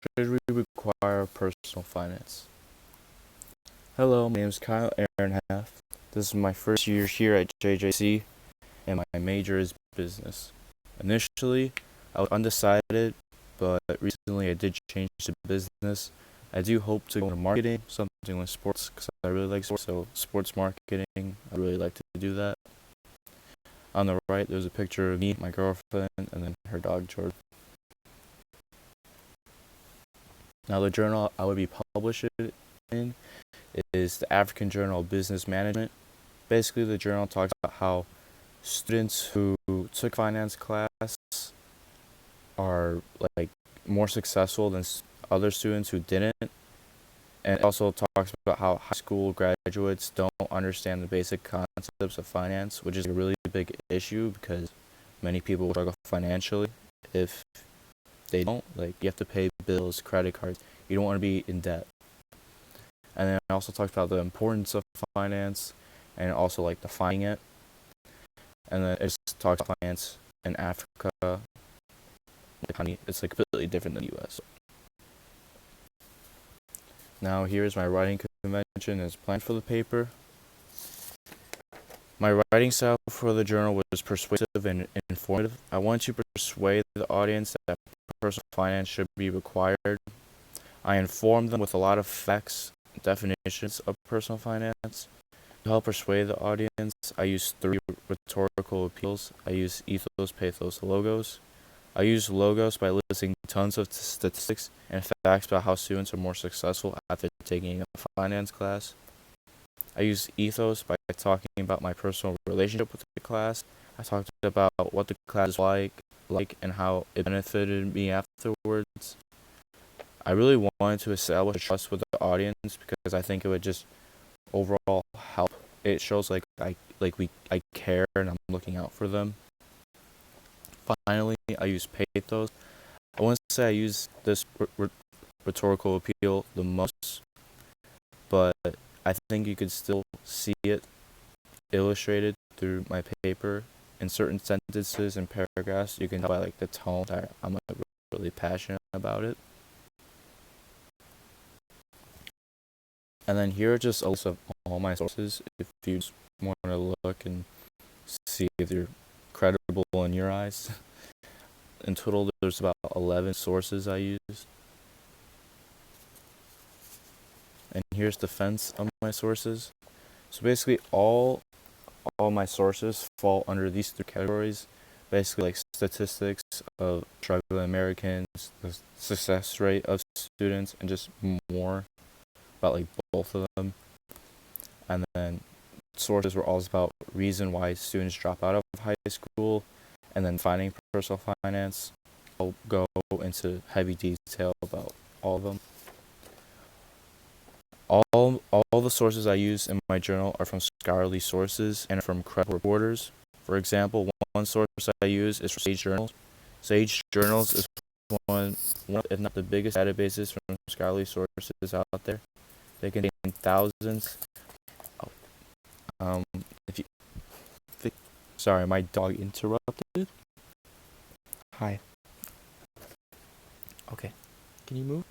Should we require personal finance? Hello, my name is Kyle Ehrenhaft. This is my first year here at JJC, and my major is business. Initially, I was undecided, but recently I did change to business. I do hope to go into marketing, something with sports, because I really like sports, so sports marketing, I really like to do that. On the right, there's a picture of me, my girlfriend, and then her dog, Jordan. Now, the journal I would be published in is the African Journal of Business Management. Basically, the journal talks about how students who took finance class are like more successful than other students who didn't. And it also talks about how high school graduates don't understand the basic concepts of finance, which is a really big issue because many people struggle financially if they don't. Like, you have to pay bills, credit cards. You don't want to be in debt. And then it also talks about the importance of finance and also like defining it. And then it talks about finance in Africa. It's like completely different than the US. Now here's my writing convention as planned for the paper. My writing style for the journal was persuasive and informative. I want to persuade the audience that personal finance should be required. I informed them with a lot of facts, definitions of personal finance. To help persuade the audience, I use 3 rhetorical appeals. I use ethos, pathos, logos. I use logos by listing tons of statistics and facts about how students are more successful after taking a finance class. I use ethos by talking about my personal relationship with the class. I talked about what the class is like and how it benefited me afterwards. I really wanted to establish a trust with the audience because I think it would just overall help. It shows I care and I'm looking out for them. Finally, I use pathos. I wouldn't say I use this rhetorical appeal the most, but I think you could still see it illustrated through my paper. In certain sentences and paragraphs, you can tell by the tone that I'm really passionate about it. And then here are just a list of all my sources if you just want to look and see if they're credible in your eyes. In total, there's about 11 sources I used. And here's the fence of my sources. So basically all my sources fall under these 3 categories. Basically like statistics of struggling Americans, the success rate of students, and just more about both of them. And then sources were all about reason why students drop out of high school, and then finding personal finance. I'll go into heavy detail about all of them. All the sources I use in my journal are from scholarly sources and from credible reporters. For example, one source I use is from Sage Journals. Sage Journals is one if not the biggest databases from scholarly sources out there. They contain thousands. Sorry, my dog interrupted. Hi. Okay. Can you move?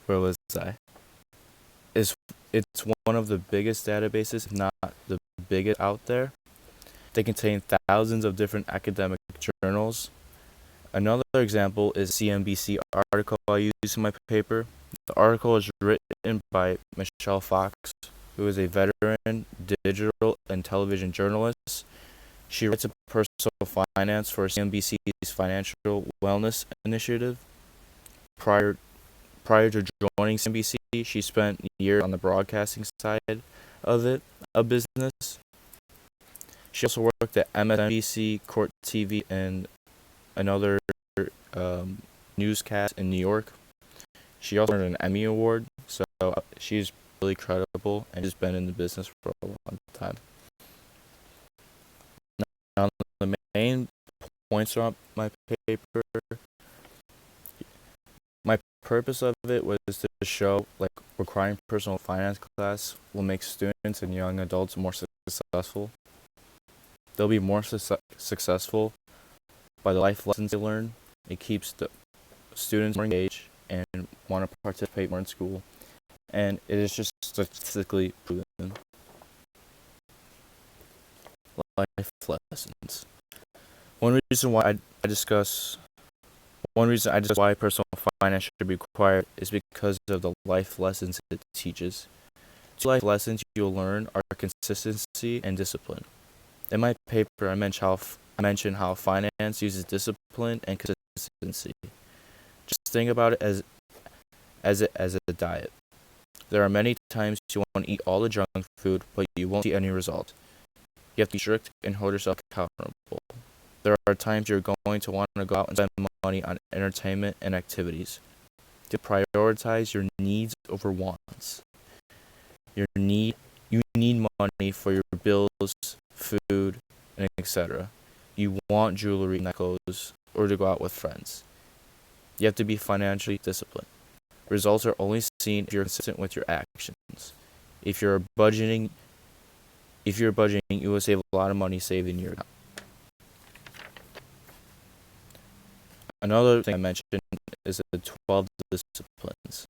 Where was I? It's one of the biggest databases, if not the biggest out there. They contain thousands of different academic journals. Another example is CNBC article I use in my paper. The article is written by Michelle Fox, who is a veteran digital and television journalist. She writes a personal finance for CNBC's Financial Wellness Initiative. Prior to joining CNBC, she spent years on the broadcasting side of business. She also worked at MSNBC, Court TV, and another newscast in New York. She also earned an Emmy Award, so she's really credible and has been in the business for a long time. Now, the main points from my paper, my purpose of it was to show requiring personal finance class will make students and young adults more successful. They'll be more successful by the life lessons they learn. It keeps the students more engaged and want to participate more in school, and it is just statistically proven. Life lessons. One reason I discuss why personal finance should be required is because of the life lessons it teaches. Two life lessons you'll learn are consistency and discipline. In my paper, I mentioned how finance uses discipline and consistency. Just think about it as a diet. There are many times you want to eat all the junk food, but you won't see any results. You have to be strict and hold yourself accountable. There are times you're going to want to go out and spend money on entertainment and activities. To prioritize your needs over wants. You need money for your bills, food, and etc. You want jewelry and clothes, or to go out with friends. You have to be financially disciplined. Results are only seen if you're consistent with your actions. If you're budgeting, you will save a lot of money saved in your account. Another thing I mentioned is the 12 disciplines.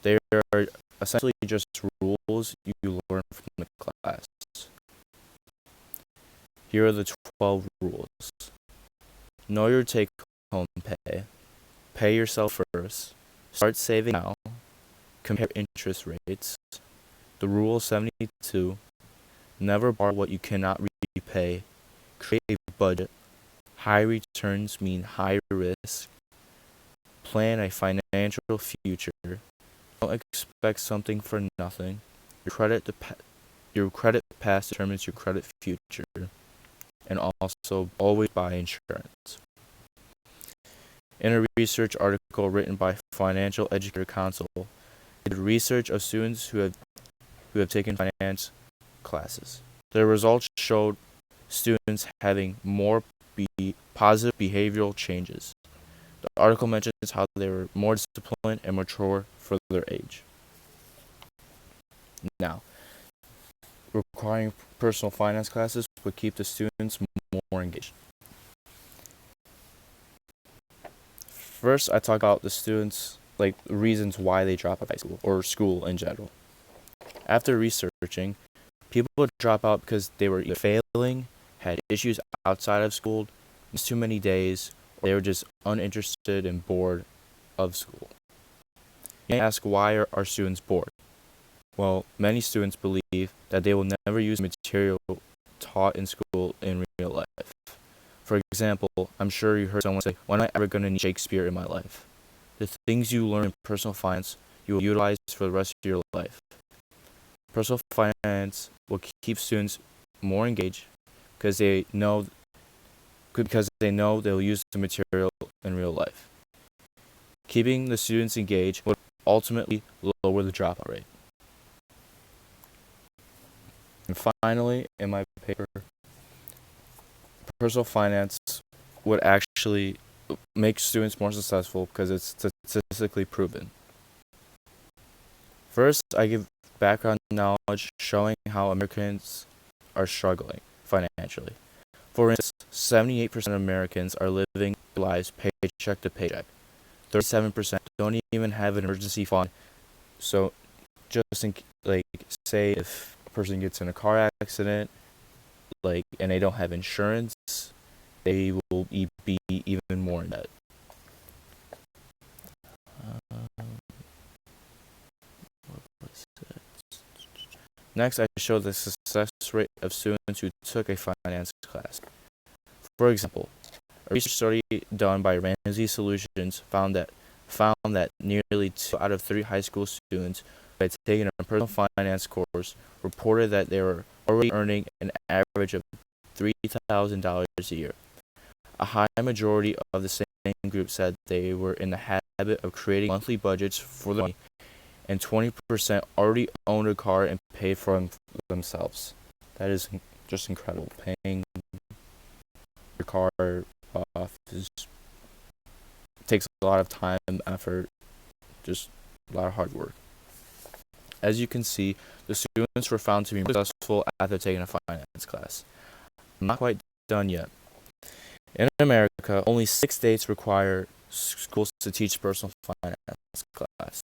They are essentially just rules you learn from the class. Here are the 12 rules. Know your take-home pay. Pay yourself first. Start saving now. Compare interest rates. The rule 72. Never borrow what you cannot repay. Create a budget. High returns mean high risk. Plan a financial future. Don't expect something for nothing. Your credit past determines your credit future. And also always buy insurance. In a research article written by Financial Educator Council, they did research of students who have taken finance classes. Their results showed students having more positive behavioral changes. The article mentions how they were more disciplined and mature for their age. Now, requiring personal finance classes would keep the students more engaged. First, I talk about the students, like reasons why they drop out of high school or school in general. After researching, people would drop out because they were either failing, had issues outside of school, missed too many days, or they were just uninterested and bored of school. You may ask, why are students bored? Well, many students believe that they will never use material taught in school in real life. For example, I'm sure you heard someone say, when am I ever going to need Shakespeare in my life? The things you learn in personal finance, you will utilize for the rest of your life. Personal finance will keep students more engaged because they know they'll use the material in real life. Keeping the students engaged would ultimately lower the dropout rate. And finally, in my paper, personal finance would actually make students more successful because it's statistically proven. First, I give background knowledge showing how Americans are struggling financially. For instance, 78% of Americans are living their lives paycheck to paycheck. 37% don't even have an emergency fund. So, say if a person gets in a car accident, and they don't have insurance, they will be even more in debt. Next, I show the success rate of students who took a finance class. For example, a research study done by Ramsey Solutions found that nearly 2 out of 3 high school students who had taken a personal finance course reported that they were already earning an average of $3,000 a year. A high majority of the same group said they were in the habit of creating monthly budgets for their money, and 20% already owned a car and paid for them themselves. That is just incredible. Paying your car off takes a lot of time, effort, just a lot of hard work. As you can see, the students were found to be more successful after taking a finance class. I'm not quite done yet. In America, only 6 states require schools to teach personal finance class.